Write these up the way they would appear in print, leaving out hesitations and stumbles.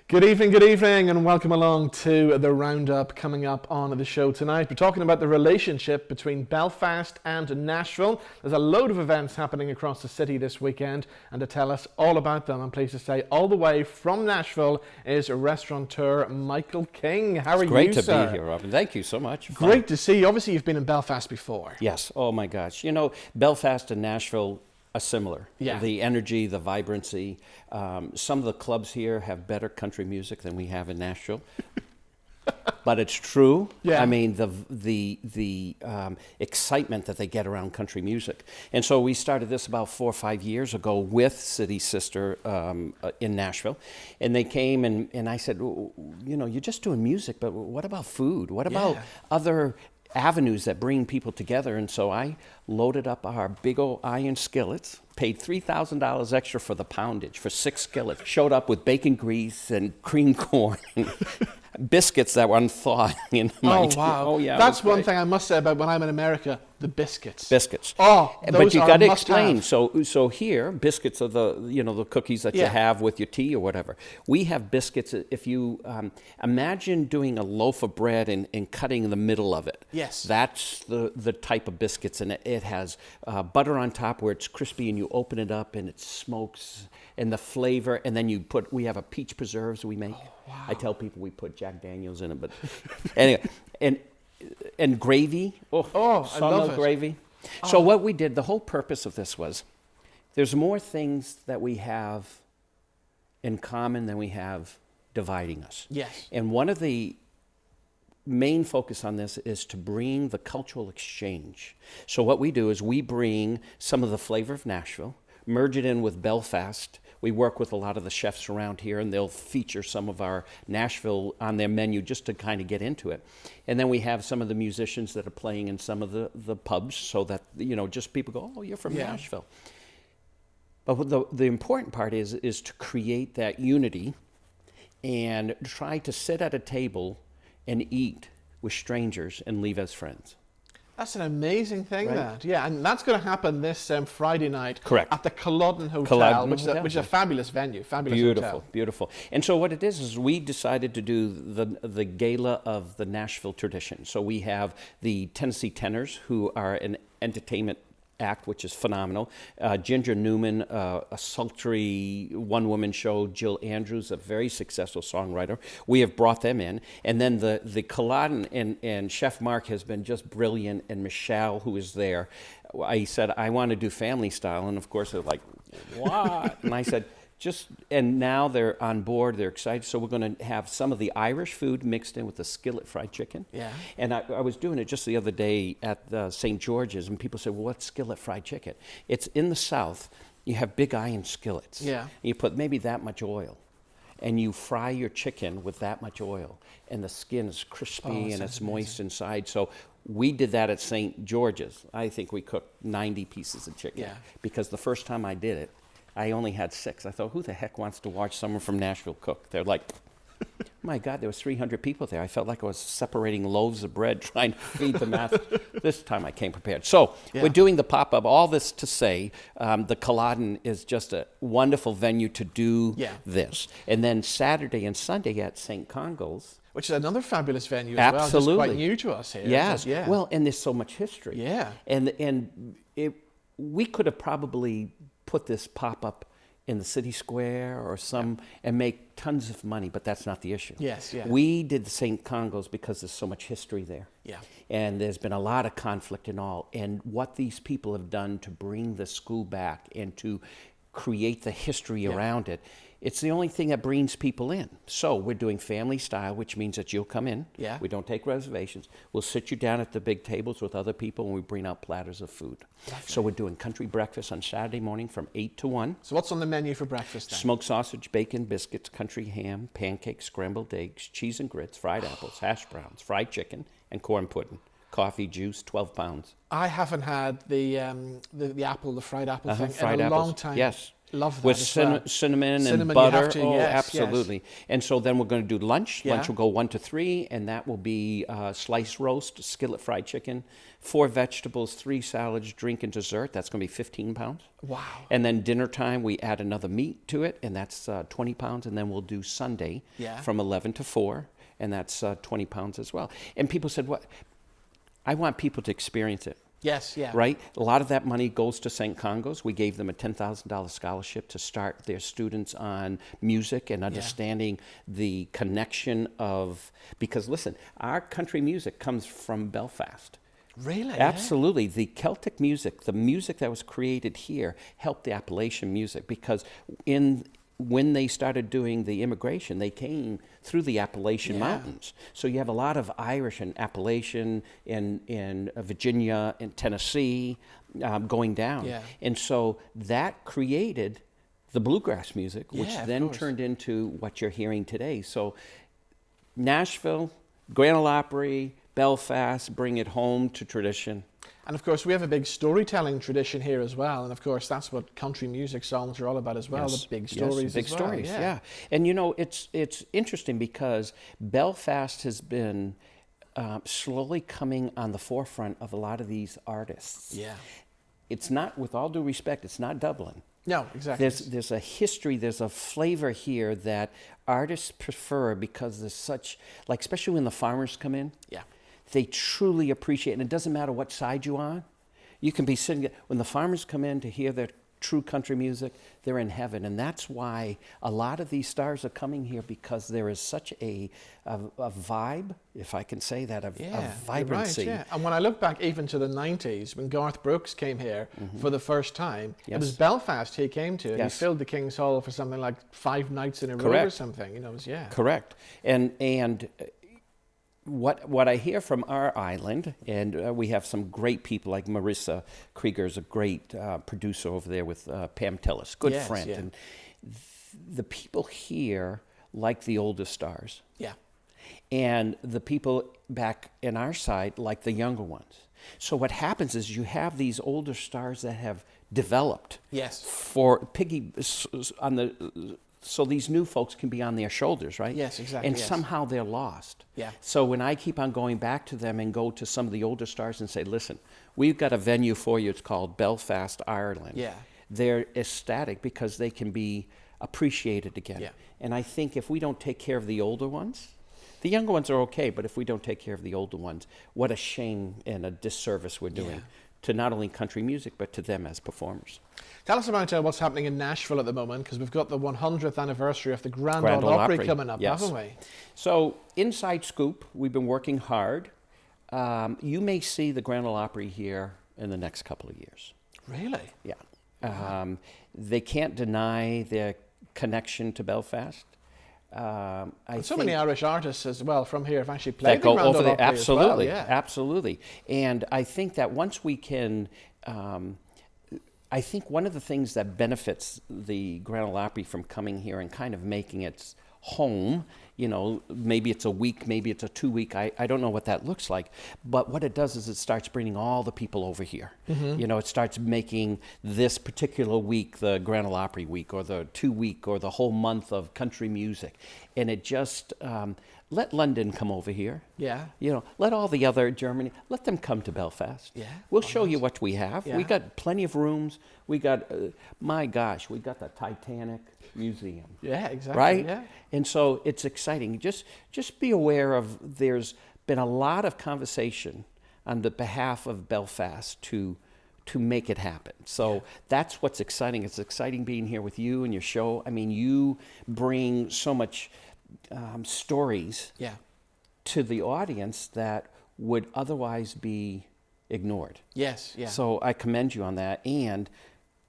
Good evening, and welcome along to the Roundup. Coming up on the show tonight, we're talking about the relationship between Belfast and Nashville. There's a load of events happening across the city this weekend, and to tell us all about them, I'm pleased to say all the way from Nashville is restaurateur Michael King. How are you, sir? Great to be here, Robin. Thank you so much. Great to see you. Obviously, you've been in Belfast before. Yes. Oh, my gosh. You know, Belfast and Nashville are similar. Yeah. The energy, the vibrancy. Some of the clubs here have better country music than we have in Nashville. But it's true. Yeah. I mean, the excitement that they get around country music. And so we started this about 4 or 5 years ago with City Sister in Nashville. And they came and I said, you know, you're just doing music, but what about food? What about other avenues that bring people together? And so I loaded up our big old iron skillets, paid $3,000 extra for the poundage for 6 skillets, showed up with bacon grease and cream corn and biscuits that were unthawed. Oh, wow. Oh, yeah. That's one thing I must say about when I'm in America, the biscuits. Biscuits. Oh, those but you got to must explain. have. So here, biscuits are the cookies that you have with your tea or whatever. We have biscuits. If you imagine doing a loaf of bread and cutting the middle of it. Yes. That's the type of biscuits, and it has butter on top where it's crispy, and you open it up and it smokes, and the flavor. And then we have a peach preserves we make. Oh, wow. I tell people we put Jack Daniels in it, but anyway, and gravy. Oh, I love it. Gravy. So what we did, the whole purpose of this was, there's more things that we have in common than we have dividing us. Yes. And one of the main focus on this is to bring the cultural exchange. So what we do is we bring some of the flavor of Nashville, merge it in with Belfast. We work with a lot of the chefs around here, and they'll feature some of our Nashville on their menu just to kind of get into it. And then we have some of the musicians that are playing in some of the pubs, so that, just people go, oh, you're from Nashville. But the important part is to create that unity and try to sit at a table and eat with strangers and leave as friends. That's an amazing thing, Right. that. Yeah, and that's going to happen this Friday night. Correct. At the Culloden Hotel, Culloden which Hotel, is a fabulous venue, fabulous hotel. Beautiful. And so what it is we decided to do the gala of the Nashville tradition. So we have the Tennessee Tenors, who are an entertainment act, which is phenomenal. Ginger Newman, a sultry one-woman show. Jill Andrews, a very successful songwriter. We have brought them in. And then the Culloden and Chef Mark has been just brilliant, and Michelle, who is there. I said, I want to do family style. And of course, they're like, what? And I said, and now they're on board, they're excited. So we're going to have some of the Irish food mixed in with the skillet fried chicken. Yeah. And I was doing it just the other day at St. George's, and people said, well, what's skillet fried chicken? It's in the South. You have big iron skillets. Yeah. And you put maybe that much oil, and you fry your chicken with that much oil, and the skin is crispy and it's moist inside. So we did that at St. George's. I think we cooked 90 pieces of chicken. Yeah. Because the first time I did it, I only had 6. I thought, who the heck wants to watch someone from Nashville cook? They're like, my God, there was 300 people there. I felt like I was separating loaves of bread trying to feed the mass. This time I came prepared. So we're doing the pop-up. All this to say, the Culloden is just a wonderful venue to do this. And then Saturday and Sunday at St. Congo's. Which is another fabulous venue as Absolutely. well. Just quite new to us here. Yes. Yeah. Well, and there's so much history. Yeah. And we could have probably put this pop-up in the city square or and make tons of money, but that's not the issue. Yes, yeah. We did the St. Congo's because there's so much history there. Yeah. And there's been a lot of conflict and all. And what these people have done to bring the school back and to create the history around it, it's the only thing that brings people in. So we're doing family style, which means that you'll come in. Yeah. We don't take reservations. We'll sit you down at the big tables with other people, and we bring out platters of food. Lovely. So we're doing country breakfast on Saturday morning from 8 to 1. So what's on the menu for breakfast then? Smoked sausage, bacon, biscuits, country ham, pancakes, scrambled eggs, cheese and grits, fried apples, hash browns, fried chicken, and corn pudding. Coffee, juice, 12 pounds. I haven't had the fried apple thing fried in a apples. long time. Yes. Love that with as well. cinnamon and Cinnamon, you butter. have to, Oh, yes, absolutely. And so then we're going to do lunch. Yeah. Lunch will go 1 to 3, and that will be sliced roast, skillet fried chicken, 4 vegetables, 3 salads, drink, and dessert. That's going to be 15 pounds. Wow. And then dinner time, we add another meat to it, and that's 20 pounds. And then we'll do Sunday Yeah. from 11 to 4, and that's 20 pounds as well. And people said, "What? I want people to experience it." Yes, yeah. Right? A lot of that money goes to St. Congo's. We gave them a $10,000 scholarship to start their students on music and understanding the connection of, because listen, our country music comes from Belfast. Really? Absolutely. The Celtic music, the music that was created here, helped the Appalachian music, because when they started doing the immigration, they came through the Appalachian Mountains. So you have a lot of Irish and Appalachian in Virginia and Tennessee going down. Yeah. And so that created the bluegrass music, which Yeah, of then course. turned into what you're hearing today. So Nashville, Grand Ole Opry, Belfast, bring it home to tradition. And of course, we have a big storytelling tradition here as well. And of course, that's what country music songs are all about as well. Yes. The big Yes, stories. big as well. stories, yeah. And you know, it's interesting because Belfast has been slowly coming on the forefront of a lot of these artists. Yeah. It's not, with all due respect, it's not Dublin. No, exactly. There's a history, there's a flavor here that artists prefer because there's such, like, especially when the farmers come in. Yeah. They truly appreciate it. And it doesn't matter what side you're on. You can be sitting, when the farmers come in to hear their true country music, they're in heaven. And that's why a lot of these stars are coming here, because there is such a vibe, if I can say that, a vibrancy. Right, yeah. And when I look back even to the 90s, when Garth Brooks came here for the first time, it was Belfast he came to. And he filled the King's Hall for something like 5 nights in a row or something. You know, it was, Correct. And what I hear from our island, and we have some great people like Marissa Krieger is a great producer over there with Pam Tillis, good friend. Yeah. And the people here like the older stars. Yeah. And the people back in our side like the younger ones. So what happens is you have these older stars that have developed for so these new folks can be on their shoulders, right? Yes, exactly. And somehow they're lost. Yeah. So when I keep on going back to them and go to some of the older stars and say, listen, we've got a venue for you, it's called Belfast, Ireland. Yeah. They're ecstatic because they can be appreciated again. Yeah. And I think if we don't take care of the older ones, the younger ones are okay, but if we don't take care of the older ones, what a shame and a disservice we're doing to not only country music, but to them as performers. Tell us about what's happening in Nashville at the moment, because we've got the 100th anniversary of the Grand Ole Opry coming up, haven't we? So, inside scoop, we've been working hard. You may see the Grand Ole Opry here in the next couple of years. Really? Yeah. They can't deny their connection to Belfast. So many Irish artists as well from here have actually played that go the Grand over Ole there. Opry Absolutely, as well. absolutely. And I think that once we can, I think one of the things that benefits the Grand Ole Opry from coming here and kind of making its home, you know, maybe it's a week, maybe it's a 2 week, I don't know what that looks like, but what it does is it starts bringing all the people over here. You know, it starts making this particular week the Grand Ole Opry week, or the 2 week, or the whole month of country music, and it just let London come over here. Yeah. You know, let all the other Germany, let them come to Belfast. Yeah. We'll show you what we have. Yeah. We got plenty of rooms. We got, my gosh, we got the Titanic Museum. Yeah, exactly. Right? Yeah. And so it's exciting. Just be aware of, there's been a lot of conversation on the behalf of Belfast to make it happen. So that's what's exciting. It's exciting being here with you and your show. I mean, you bring so much stories to the audience that would otherwise be ignored. Yes, yeah. So I commend you on that, and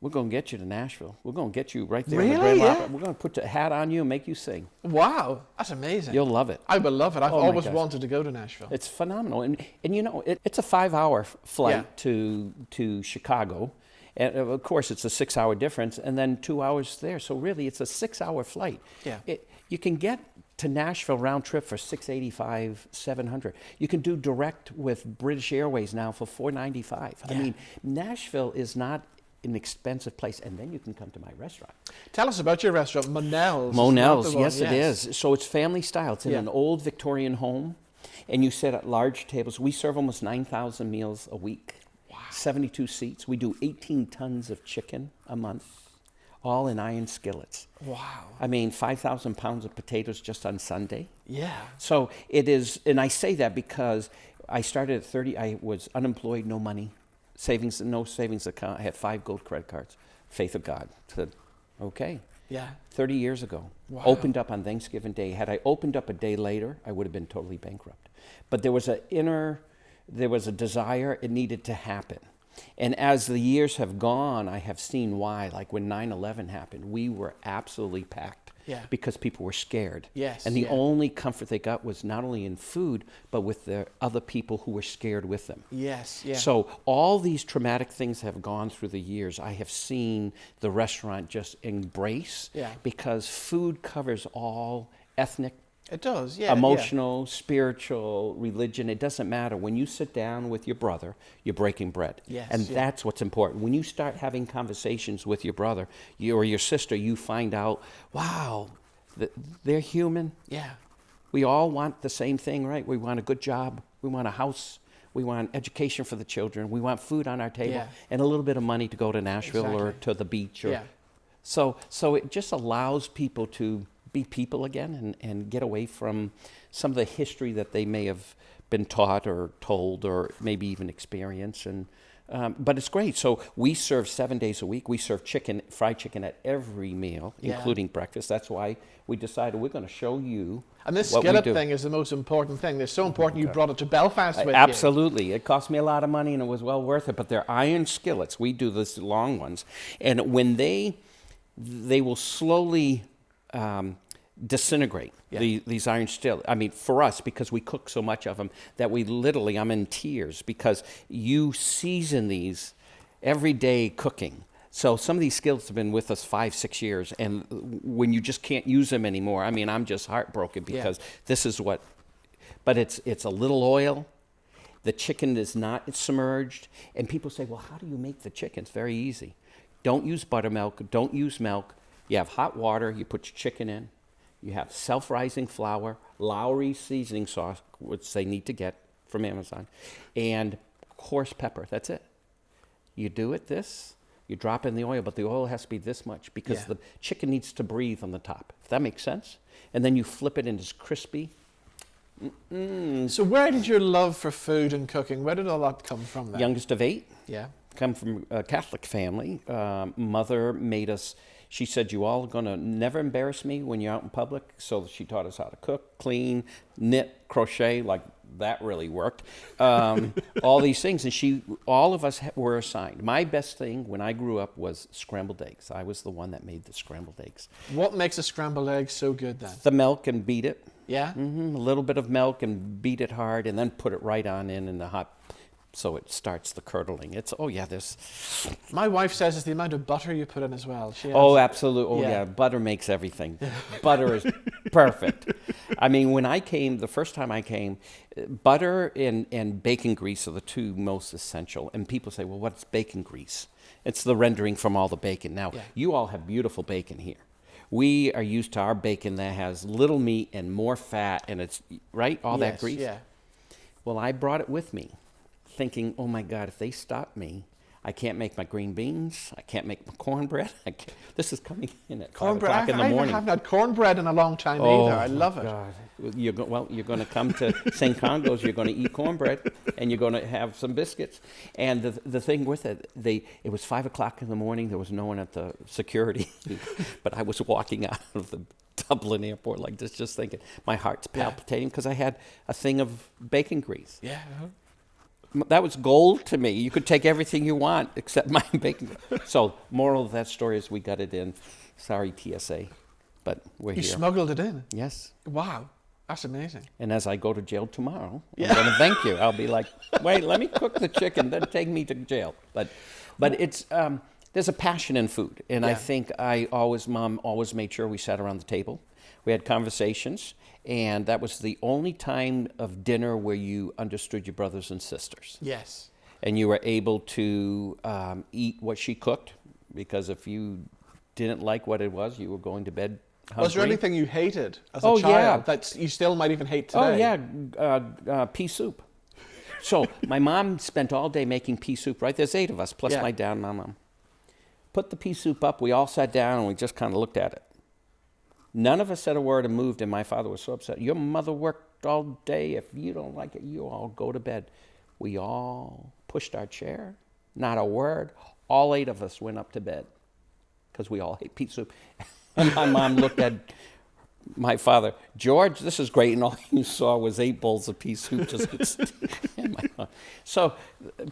we're going to get you to Nashville. We're going to get you right there. Really? In the Grand Ole Yeah? Opry. We're going to put a hat on you and make you sing. Wow, that's amazing. You'll love it. I will love it. I've Oh my always gosh. wanted to go to Nashville. It's phenomenal, and you know, it's a 5-hour flight to Chicago, and of course it's a 6-hour difference, and then 2 hours there. So really, it's a 6-hour flight. Yeah. You can get to Nashville round trip for $685, $700. You can do direct with British Airways now for $495. I mean, Nashville is not inexpensive place, and then you can come to my restaurant. Tell us about your restaurant, Monell's. Monell's, yes, it is. So it's family style. It's in an old Victorian home, and you sit at large tables. We serve almost 9,000 meals a week. Wow. 72 seats. We do 18 tons of chicken a month, all in iron skillets. Wow. I mean, 5,000 pounds of potatoes just on Sunday. Yeah. So it is, and I say that because I started at 30. I was unemployed, no money, no savings account. I had 5 gold credit cards. Faith of God. Said, okay. Yeah. 30 years ago. Wow. Opened up on Thanksgiving Day. Had I opened up a day later, I would have been totally bankrupt. But there was a desire, it needed to happen. And as the years have gone, I have seen why. Like when 9/11 happened, we were absolutely packed. Yeah. Because people were scared. Yes. And the only comfort they got was not only in food, but with the other people who were scared with them. Yes. Yeah. So all these traumatic things have gone through the years. I have seen the restaurant just embrace, because food covers all ethnic, it does, yeah. emotional, spiritual, religion. It doesn't matter. When you sit down with your brother, you're breaking bread. Yes, and that's what's important. When you start having conversations with your brother or your sister, you find out, wow, they're human. Yeah. We all want the same thing, right? We want a good job. We want a house. We want education for the children. We want food on our table and a little bit of money to go to Nashville or to the beach. So it just allows people to be people again and get away from some of the history that they may have been taught or told or maybe even experienced. But it's great. So we serve 7 days a week. We serve fried chicken at every meal, including breakfast. That's why we decided we're going to show you. And this skillet thing is the most important thing. It's so important you brought it to Belfast with you. Absolutely. It cost me a lot of money and it was well worth it. But they're iron skillets. We do these long ones. And when they will slowly disintegrate, these iron skillets. I mean, for us, because we cook so much of them, that I'm in tears because you season these every day cooking. So some of these skillets have been with us 5-6 years, and when you just can't use them anymore, I mean, I'm just heartbroken because this is what, but it's a little oil. The chicken is not submerged, and people say, well, how do you make the chicken? It's very easy. Don't use buttermilk, don't use milk. You have hot water, you put your chicken in. You have self-rising flour, Lowry seasoning sauce, which they need to get from Amazon, and coarse pepper. That's it. You do it you drop in the oil, but the oil has to be this much because the chicken needs to breathe on the top, if that makes sense. And then you flip it and it's crispy. So where did your love for food and cooking, where did all that come from then? Youngest of 8. Yeah. Come from a Catholic family. Mother made us, she said, you all are going to never embarrass me when you're out in public. So she taught us how to cook, clean, knit, crochet, like that really worked. All these things. And all of us were assigned. My best thing when I grew up was scrambled eggs. I was the one that made the scrambled eggs. What makes a scrambled egg so good then? The milk and beat it. Yeah? A little bit of milk and beat it hard and then put it right on in the hot, so it starts the curdling. My wife says it's the amount of butter you put in as well. Absolutely. Oh, yeah. Butter makes everything. Butter is perfect. I mean, the first time I came, butter and bacon grease are the two most essential. And people say, well, what's bacon grease? It's the rendering from all the bacon. Now, you all have beautiful bacon here. We are used to our bacon that has little meat and more fat, and it's, right, that grease? Yeah. Well, I brought it with me, thinking, oh my God, if they stop me, I can't make my green beans. I can't make my cornbread. This is coming in at 5 o'clock in the morning. I haven't had cornbread in a long time either. I love it. God. You're going to come to St. Congo's. You're going to eat cornbread, and you're going to have some biscuits. And the thing with it, it was 5 o'clock in the morning. There was no one at the security, but I was walking out of the Dublin airport like this, just thinking. My heart's palpitating because I had a thing of bacon grease. Yeah. That was gold to me. You could take everything you want except my bacon. So, moral of that story is we got it in. Sorry, TSA, but we're here. You smuggled it in? Yes. Wow, that's amazing. And as I go to jail tomorrow, I'm going to thank you. I'll be like, wait, let me cook the chicken, then take me to jail. But it's there's a passion in food, and I think Mom always made sure we sat around the table. We had conversations. And that was the only time of dinner where you understood your brothers and sisters. Yes. and you were able to eat what she cooked, because if you didn't like what it was, you were going to bed hungry. Was there anything you hated as a Oh, child yeah. that you still might even hate today? Oh yeah, pea soup. So my mom spent all day making pea soup, right? There's 8 of us, plus Yeah. my dad and my mom. Put the pea soup up, we all sat down and we just kind of looked at it. None of us said a word and moved, and my father was so upset. Your mother worked all day. If you don't like it, you all go to bed. We all pushed our chair, not a word. All 8 of us went up to bed because we all hate pea soup. And my mom looked at my father, George, this is great, and all you saw was 8 bowls of pea soup. So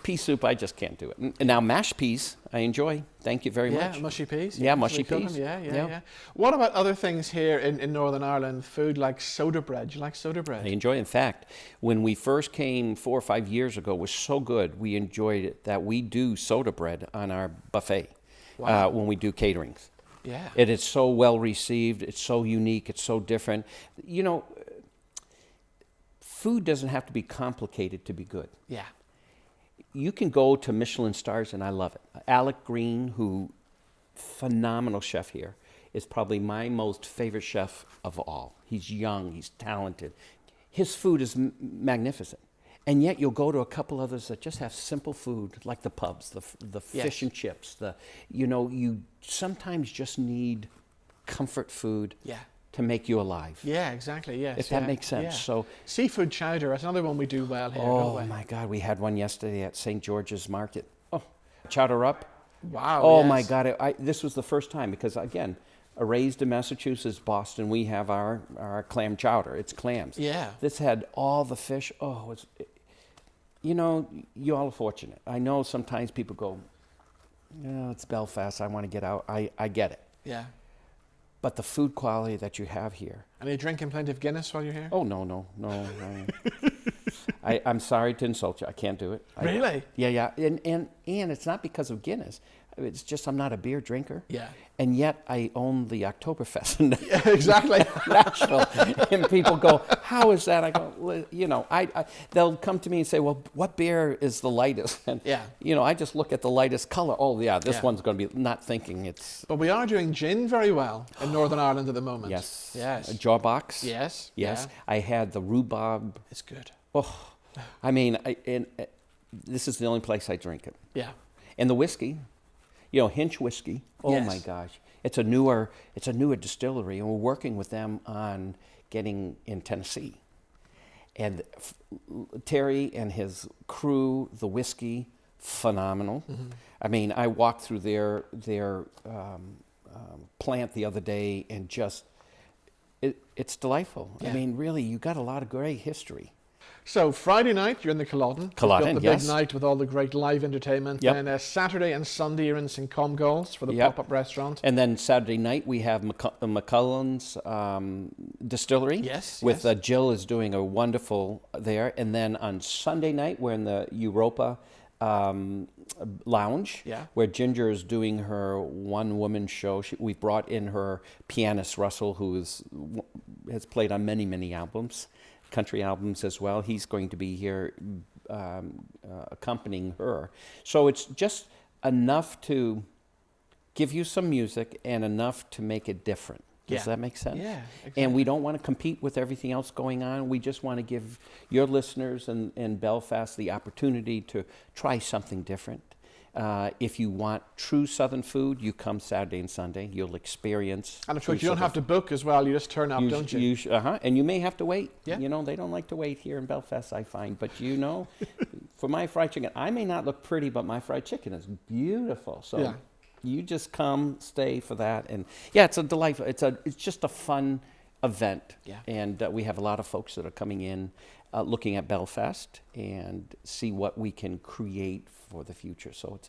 pea soup, I just can't do it. And now mashed peas, I enjoy. Thank you very much. Yeah, mushy peas. Yeah, mushy we cook peas. them. Yeah. Yeah. What about other things here in Northern Ireland? Food like soda bread. Do you like soda I bread? enjoy. In fact, when we first came 4 or 5 years ago, it was so good. We enjoyed it that we do soda bread on our buffet when we do caterings. Yeah. It is so well received. It's so unique. It's so different. You know, food doesn't have to be complicated to be good. Yeah. You can go to Michelin stars, and I love it. Alec Green, who phenomenal chef here, is probably my most favorite chef of all. He's young. He's talented. His food is magnificent. And yet you'll go to a couple others that just have simple food, like the pubs, the fish and chips. You sometimes just need comfort food to make you alive. Yeah, exactly. Yes. If that makes sense. Yeah. So seafood chowder, that's another one we do well here. don't we? oh my God, we had one yesterday at St. George's Market. Oh, chowder up. Wow. Oh yes. my God, this was the first time, because again, raised in Massachusetts, Boston, we have our clam chowder. It's clams. Yeah. This had all the fish. Oh, you all are fortunate. I know sometimes people go, it's Belfast, I want to get out. I get it. Yeah. But the food quality that you have here. And are you drinking plenty of Guinness while you're here? Oh, no. I'm sorry to insult you. I can't do it. Really? Yeah. And it's not because of Guinness. It's just I'm not a beer drinker. Yeah. And yet I own the Oktoberfest in Yeah, exactly. Nashville. And people go, how is that? I go, well, they'll come to me and say, well, what beer is the lightest? And, I just look at the lightest color. Oh, yeah, this one's going to be, not thinking it's... But we are doing gin very well in Northern Ireland at the moment. Yes. Yes. A Jawbox. Yes. Yes. Yeah. I had the rhubarb. It's good. Oh, I mean, this is the only place I drink it. Yeah. And the whiskey, Hinch whiskey. Oh Yes. my gosh, it's a newer distillery, and we're working with them on getting in Tennessee. And Terry and his crew, the whiskey, phenomenal. Mm-hmm. I mean, I walked through their plant the other day, and just it's delightful. Yeah. I mean, really, you got a lot of great history. So Friday night, you're in the Culloden. Culloden, You've got the big night with all the great live entertainment. Yep. And Saturday and Sunday, you're in St. Comgall's for the pop-up restaurant. And then Saturday night, we have McCullen's Distillery. Yes. With Jill is doing a wonderful there. And then on Sunday night, we're in the Europa Lounge, where Ginger is doing her one-woman show. We've brought in her pianist, Russell, who has played on many, many albums. Country albums as well. He's going to be here accompanying her. So it's just enough to give you some music and enough to make it different. Does that make sense? Yeah, exactly. And we don't want to compete with everything else going on. We just want to give your listeners in Belfast the opportunity to try something different. If you want true Southern food, you come Saturday and Sunday. You'll experience. And of course, you don't have to book as well. You just turn up, don't you? And you may have to wait. Yeah. They don't like to wait here in Belfast, I find. But for my fried chicken, I may not look pretty, but my fried chicken is beautiful. So you just come, stay for that, and it's a delightful. It's just a fun event. Yeah. And we have a lot of folks that are coming in, looking at Belfast and see what we can create for the future. So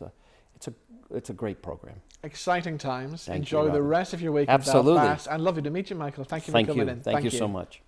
it's a great program. Exciting times. Thank Enjoy you, the Robin. rest of your week Absolutely. in Belfast. And lovely to meet you, Michael. Thank you for coming in. Thank you so much.